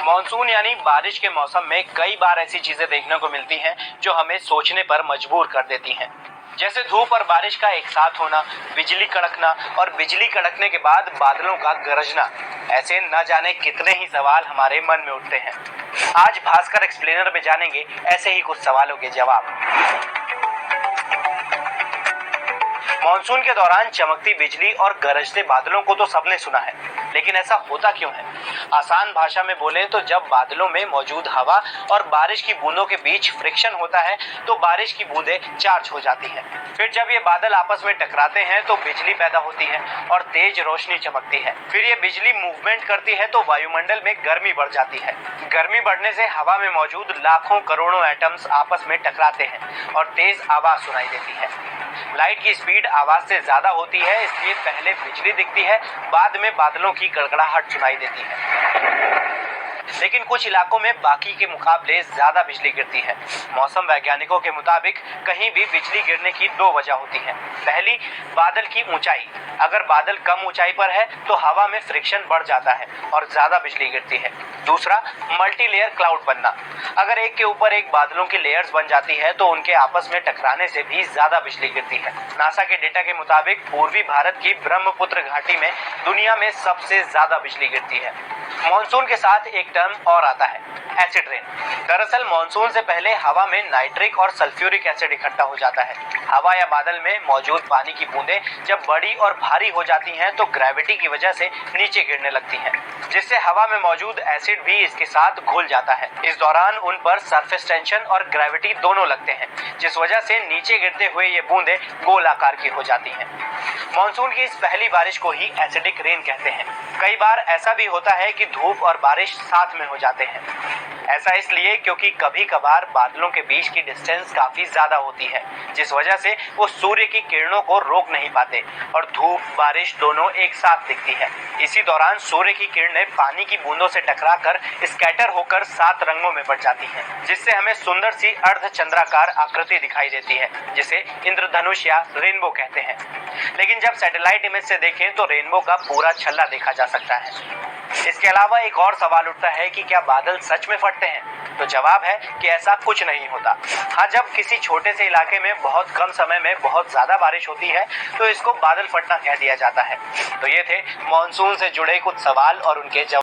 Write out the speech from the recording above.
Monsoon यानी बारिश के मौसम में कई बार ऐसी चीजें देखने को मिलती हैं जो हमें सोचने पर मजबूर कर देती हैं। जैसे धूप और बारिश का एक साथ होना, बिजली कड़कना और बिजली कड़कने के बाद बादलों का गरजना। ऐसे न जाने कितने ही सवाल हमारे मन में उठते हैं। आज भास्कर एक्सप्लेनर में जानेंगे ऐसे ही कुछ सवालों के जवाब। मॉनसून के दौरान चमकती बिजली और गरजते बादलों को तो सबने सुना है, लेकिन ऐसा होता क्यों है? आसान भाषा में बोले तो जब बादलों में मौजूद हवा और बारिश की बूंदों के बीच फ्रिक्शन होता है तो बारिश की बूंदें चार्ज हो जाती हैं। फिर जब ये बादल आपस में टकराते हैं तो बिजली पैदा होती है और तेज रोशनी चमकती है। फिर ये बिजली मूवमेंट करती है तो वायुमंडल में गर्मी बढ़ जाती है। गर्मी बढ़ने से हवा में मौजूद लाखों करोड़ों एटम्स आपस में टकराते हैं और तेज आवाज सुनाई देती है। लाइट की स्पीड आवाज से ज्यादा होती है, इसलिए पहले बिजली दिखती है, बाद में बादलों की गड़गड़ाहट सुनाई देती है। लेकिन कुछ इलाकों में बाकी के मुकाबले ज्यादा बिजली गिरती है। मौसम वैज्ञानिकों के मुताबिक कहीं भी बिजली गिरने की दो वजह होती है। पहली, बादल की ऊंचाई। अगर बादल कम ऊंचाई पर है तो हवा में फ्रिक्शन बढ़ जाता है और ज्यादा बिजली गिरती है। दूसरा, मल्टी लेयर क्लाउड बनना। अगर एक के ऊपर एक बादलों की लेयर्स बन जाती है तो उनके आपस में टकराने से भी ज्यादा बिजली गिरती है। नासा के डेटा के मुताबिक पूर्वी भारत की ब्रह्मपुत्र घाटी में दुनिया में सबसे ज्यादा बिजली गिरती है। मॉनसून के साथ एक टर्म और आता है, एसिड रेन। दरअसल मॉनसून से पहले हवा में नाइट्रिक और सल्फ्यूरिक एसिड इकट्ठा हो जाता है। हवा या बादल में मौजूद पानी की बूंदें जब बड़ी और भारी हो जाती हैं तो ग्रेविटी की वजह से नीचे गिरने लगती हैं, जिससे हवा में मौजूद एसिड भी इसके साथ घुल जाता है। इस दौरान उन पर सरफेस टेंशन और ग्रेविटी दोनों लगते हैं, जिस वजह से नीचे गिरते हुए ये बूंदें गोल आकार की हो जाती हैं। मॉनसून की इस पहली बारिश को ही एसिडिक रेन कहते हैं। कई बार ऐसा भी होता है कि धूप और बारिश साथ में हो जाते हैं। ऐसा इसलिए क्योंकि कभी कभार बादलों के बीच की डिस्टेंस काफी ज्यादा होती है, जिस वजह से वो सूर्य की किरणों को रोक नहीं पाते और धूप बारिश दोनों एक साथ दिखती है। इसी दौरान सूर्य की किरणें पानी की बूंदों से टकराकर स्कैटर होकर 7 रंगों में बढ़ जाती हैं, जिससे हमें सुंदर सी अर्धचंद्राकार आकृति दिखाई देती है, जिसे इंद्रधनुष या रेनबो कहते हैं। लेकिन जब सैटेलाइट इमेज से देखें तो रेनबो का पूरा छल्ला देखा जा सकता है। इसके अलावा एक और सवाल उठता है कि क्या बादल सच में फटते हैं? तो जवाब है कि ऐसा कुछ नहीं होता। हाँ, जब किसी छोटे से इलाके में बहुत कम समय में बहुत ज्यादा बारिश होती है तो इसको बादल फटना कह दिया जाता है। तो ये थे मॉनसून से जुड़े कुछ सवाल और उनके जवाब।